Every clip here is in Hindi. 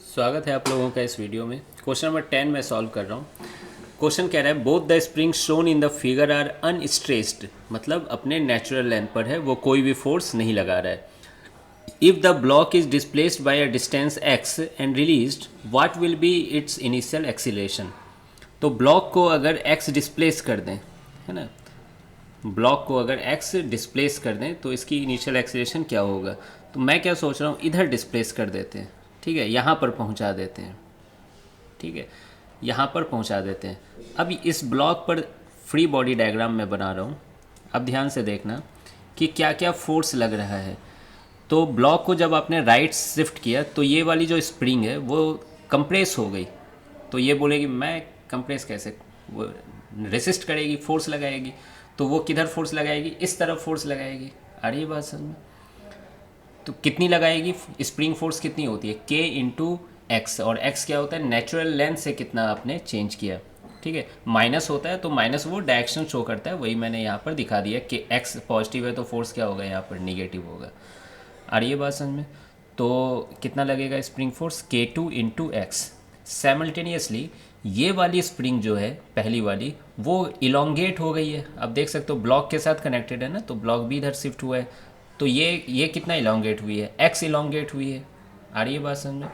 स्वागत है आप लोगों का इस वीडियो में। क्वेश्चन नंबर 10 मैं सॉल्व कर रहा हूँ। क्वेश्चन कह रहा है both the spring shown in the figure are unstressed, मतलब अपने नेचुरल लेंथ पर है, वो कोई भी फोर्स नहीं लगा रहा है। If the block is displaced by a distance x and released, what will be it's initial acceleration. तो ब्लॉक को अगर एक्स डिस्प्लेस कर दें, है ना, ब्लॉक को अगर एक्स डिस्प्लेस कर दें तो इसकी इनिशियल एक्सीलरेशन क्या होगा। तो मैं क्या सोच रहा हूँ, इधर डिस्प्लेस कर देते हैं, ठीक है, यहाँ पर पहुँचा देते हैं, ठीक है, यहाँ पर पहुँचा देते हैं। अब इस ब्लॉक पर फ्री बॉडी डायग्राम मैं बना रहा हूँ। अब ध्यान से देखना कि क्या क्या फोर्स लग रहा है। तो ब्लॉक को जब आपने राइट शिफ्ट किया तो ये वाली जो स्प्रिंग है वो कंप्रेस हो गई। तो ये बोलेगी मैं कंप्रेस कैसे, वो रेसिस्ट करेगी, फोर्स लगाएगी। तो वो किधर फोर्स लगाएगी, इस तरफ फोर्स लगाएगी। आ रही है बात समझ में। तो कितनी लगाएगी, स्प्रिंग फोर्स कितनी होती है, के इंटू एक्स, और एक्स क्या होता है, नेचुरल लेंथ से कितना आपने चेंज किया, ठीक है। माइनस होता है तो माइनस वो डायरेक्शन शो करता है, वही मैंने यहाँ पर दिखा दिया कि एक्स पॉजिटिव है तो फोर्स क्या होगा, यहाँ पर निगेटिव होगा। आ रही है बात समझ में। तो कितना लगेगा स्प्रिंग फोर्स, के टू इंटू एक्स। साइमल्टेनियसली ये वाली स्प्रिंग जो है पहली वाली वो इलोंगेट हो गई है। अब देख सकते हो ब्लॉक के साथ कनेक्टेड है ना, तो ब्लॉक भी इधर शिफ्ट हुआ है। तो ये कितना इलोंगेट हुई है, एक्स इलोंगेट हुई है। आ रही है बात समझ में।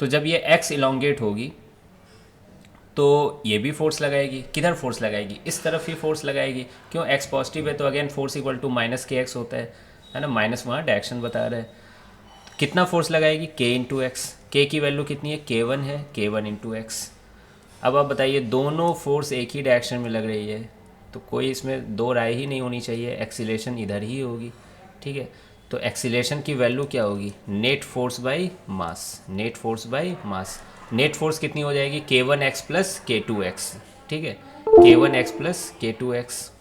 तो जब ये एक्स इलोंगेट होगी तो ये भी फोर्स लगाएगी। किधर फोर्स लगाएगी, इस तरफ ही फोर्स लगाएगी। क्यों, एक्स पॉजिटिव है तो again force equal to minus k x होता है ना, माइनस वहाँ डायरेक्शन बता रहा है। कितना फोर्स लगाएगी, के इंटू एक्स। के की वैल्यू कितनी है, के वन है, के वन इंटू एक्स। अब आप बताइए दोनों फोर्स एक ही डायरेक्शन में लग रही है तो कोई इसमें दो राय ही नहीं होनी चाहिए, एक्सीलेशन इधर ही होगी, ठीक है। तो एक्सीलेशन की वैल्यू क्या होगी, net force by mass, net force by mass. Net force कितनी हो जाएगी, के वन एक्स प्लस के टू एक्स, ठीक है, के वन एक्स प्लस के टू एक्स।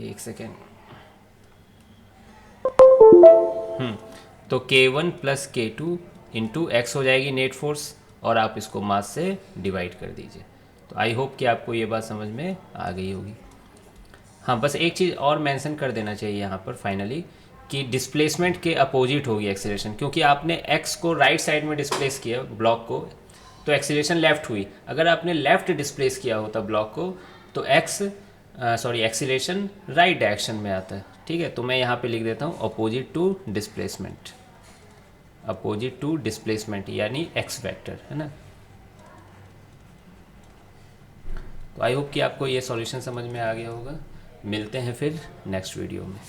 एक सेकेंड। तो के वन प्लस के टू इंटू एक्स हो जाएगी नेट फोर्स, और आप इसको मास से डिवाइड कर दीजिए। तो आई होप कि आपको ये बात समझ में आ गई होगी। हाँ, बस एक चीज़ और मेंशन कर देना चाहिए यहाँ पर फाइनली, कि डिस्प्लेसमेंट के अपोजिट होगी एक्सीलरेशन, क्योंकि आपने एक्स को राइट साइड में डिस्प्लेस किया ब्लॉक को, तो एक्सीलरेशन लेफ्ट हुई। अगर आपने लेफ्ट डिस्प्लेस किया होता ब्लॉक को तो एक्सीलरेशन राइट डायरेक्शन में आता है, ठीक है। तो मैं यहाँ पे लिख देता हूँ opposite to displacement, opposite to displacement यानी एक्स वेक्टर, है ना। तो आई होप कि आपको ये सॉल्यूशन समझ में आ गया होगा। मिलते हैं फिर नेक्स्ट वीडियो में।